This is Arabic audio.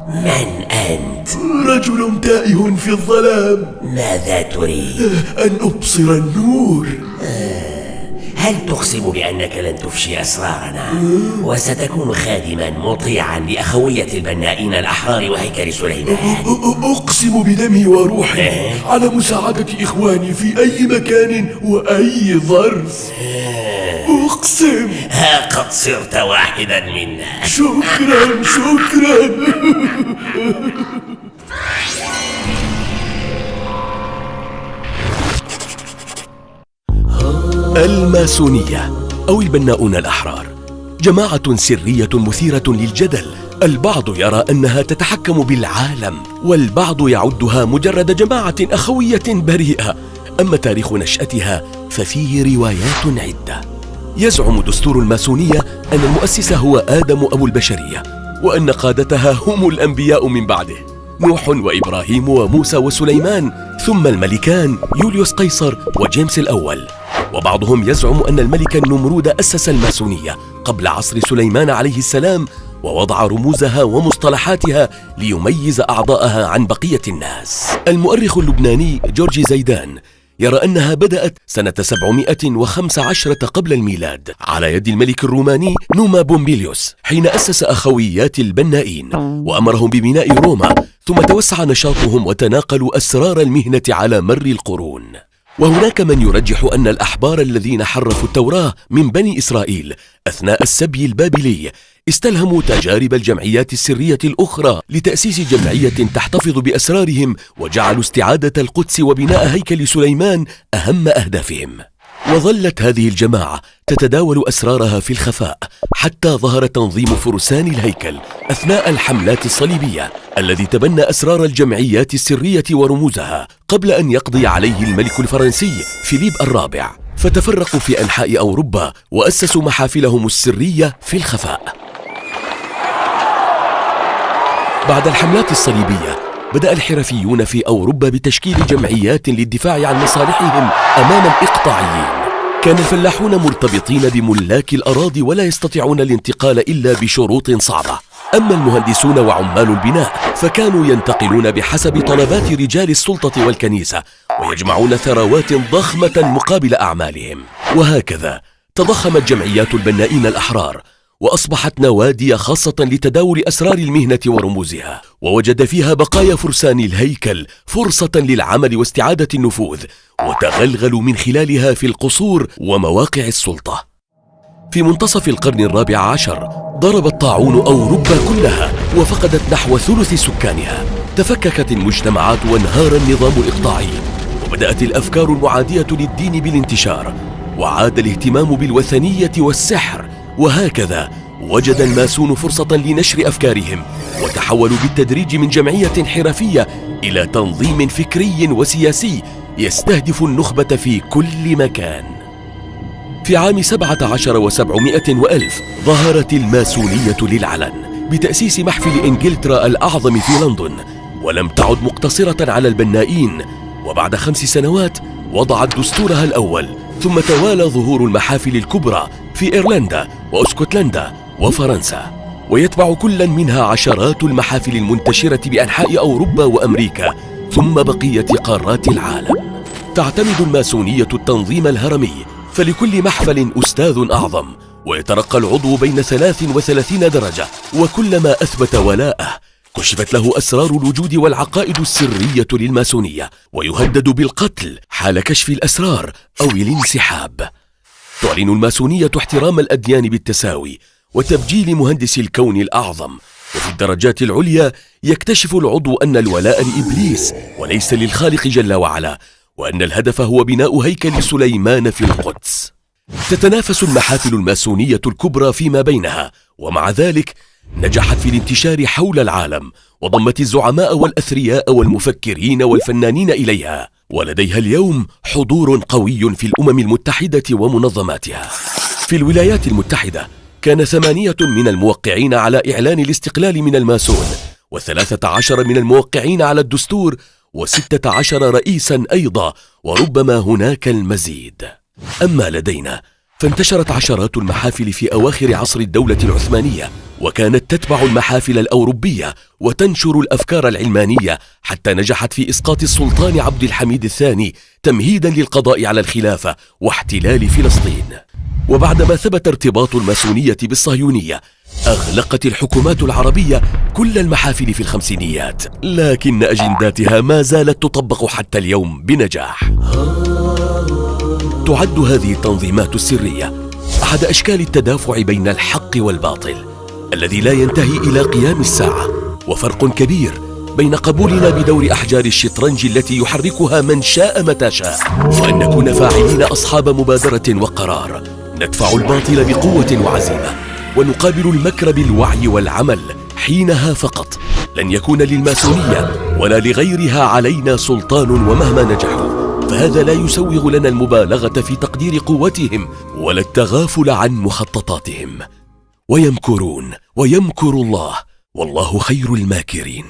من أنت؟ رجل تائه في الظلام. ماذا تريد؟ أن أبصر النور. هل تقسم بأنك لن تفشي أسرارنا وستكون خادما مطيعا لأخوية البنائين الأحرار وهيكل سليمان؟ أقسم بدمي وروحي على مساعدة إخواني في أي مكان وأي ظرف. أقسم. ها قد صرت واحدا منا. شكرا شكرا. الماسونية أو البناؤون الأحرار جماعة سرية مثيرة للجدل. البعض يرى أنها تتحكم بالعالم، والبعض يعدها مجرد جماعة أخوية بريئة. أما تاريخ نشأتها ففيه روايات عدة. يزعم دستور الماسونية أن المؤسس هو آدم أبو البشرية، وأن قادتها هم الأنبياء من بعده، نوح وإبراهيم وموسى وسليمان، ثم الملكان يوليوس قيصر وجيمس الأول. وبعضهم يزعم أن الملك النمرود أسس الماسونية قبل عصر سليمان عليه السلام، ووضع رموزها ومصطلحاتها ليميز أعضاءها عن بقية الناس. المؤرخ اللبناني جورجي زيدان يرى أنها بدأت سنة 715 قبل الميلاد على يد الملك الروماني نوما بومبيليوس، حين أسس أخويات البنائين وأمرهم ببناء روما، ثم توسع نشاطهم وتناقلوا أسرار المهنة على مر القرون. وهناك من يرجح أن الأحبار الذين حرفوا التوراة من بني إسرائيل أثناء السبي البابلي استلهموا تجارب الجمعيات السرية الأخرى لتأسيس جمعية تحتفظ بأسرارهم، وجعلوا استعادة القدس وبناء هيكل سليمان أهم أهدافهم. وظلت هذه الجماعة تتداول أسرارها في الخفاء حتى ظهر تنظيم فرسان الهيكل أثناء الحملات الصليبية، الذي تبنى أسرار الجمعيات السرية ورموزها قبل أن يقضي عليه الملك الفرنسي فيليب الرابع. فتفرقوا في أنحاء أوروبا وأسسوا محافلهم السرية في الخفاء. بعد الحملات الصليبية بدأ الحرفيون في أوروبا بتشكيل جمعيات للدفاع عن مصالحهم أمام الإقطاعيين. كان الفلاحون مرتبطين بملاك الأراضي ولا يستطيعون الانتقال إلا بشروط صعبة. أما المهندسون وعمال البناء فكانوا ينتقلون بحسب طلبات رجال السلطة والكنيسة، ويجمعون ثروات ضخمة مقابل أعمالهم. وهكذا تضخمت جمعيات البنائين الأحرار، وأصبحت نوادي خاصة لتداول أسرار المهنة ورموزها، ووجد فيها بقايا فرسان الهيكل فرصة للعمل واستعادة النفوذ، وتغلغلوا من خلالها في القصور ومواقع السلطة. في منتصف القرن الرابع عشر ضرب الطاعون أوروبا كلها وفقدت نحو ثلث سكانها. تفككت المجتمعات وانهار النظام الإقطاعي، وبدأت الأفكار المعادية للدين بالانتشار، وعاد الاهتمام بالوثنية والسحر. وهكذا وجد الماسون فرصة لنشر أفكارهم، وتحولوا بالتدريج من جمعية حرفية إلى تنظيم فكري وسياسي يستهدف النخبة في كل مكان. في عام 17 و700 وألف ظهرت الماسونية للعلن بتأسيس محفل إنجلترا الأعظم في لندن، ولم تعد مقتصرة على البنائين. وبعد 5 سنوات وضعت دستورها الأول، ثم توالى ظهور المحافل الكبرى في إيرلندا وأسكتلندا وفرنسا، ويتبع كل منها عشرات المحافل المنتشرة بأنحاء أوروبا وأمريكا ثم بقية قارات العالم. تعتمد الماسونية التنظيم الهرمي، فلكل محفل أستاذ أعظم، ويترقى العضو بين 33 درجة، وكلما أثبت ولاءه كشفت له أسرار الوجود والعقائد السرية للماسونية، ويهدد بالقتل حال كشف الأسرار أو الانسحاب. تعلن الماسونية احترام الأديان بالتساوي وتبجيل مهندس الكون الأعظم، وفي الدرجات العليا يكتشف العضو أن الولاء لإبليس وليس للخالق جل وعلا، وأن الهدف هو بناء هيكل سليمان في القدس. تتنافس المحافل الماسونية الكبرى فيما بينها، ومع ذلك نجحت في الانتشار حول العالم، وضمت الزعماء والأثرياء والمفكرين والفنانين إليها، ولديها اليوم حضور قوي في الأمم المتحدة ومنظماتها. في الولايات المتحدة كان 8 من الموقعين على إعلان الاستقلال من الماسون، و13 من الموقعين على الدستور، و16 رئيسا أيضا، وربما هناك المزيد. أما لدينا فانتشرت عشرات المحافل في أواخر عصر الدولة العثمانية، وكانت تتبع المحافل الأوروبية وتنشر الأفكار العلمانية، حتى نجحت في إسقاط السلطان عبد الحميد الثاني تمهيدا للقضاء على الخلافة واحتلال فلسطين. وبعدما ثبت ارتباط الماسونية بالصهيونية، أغلقت الحكومات العربية كل المحافل في الخمسينيات، لكن أجنداتها ما زالت تطبق حتى اليوم بنجاح. تعد هذه التنظيمات السرية أحد أشكال التدافع بين الحق والباطل الذي لا ينتهي إلى قيام الساعة، وفرق كبير بين قبولنا بدور أحجار الشطرنج التي يحركها من شاء متى شاء، وأن نكون فاعلين أصحاب مبادرة وقرار، ندفع الباطل بقوة وعزيمة، ونقابل المكر بالوعي والعمل. حينها فقط لن يكون للماسونية ولا لغيرها علينا سلطان، ومهما نجحوا فهذا لا يسوغ لنا المبالغة في تقدير قوتهم ولا التغافل عن مخططاتهم. ويمكرون ويمكر الله، والله خير الماكرين.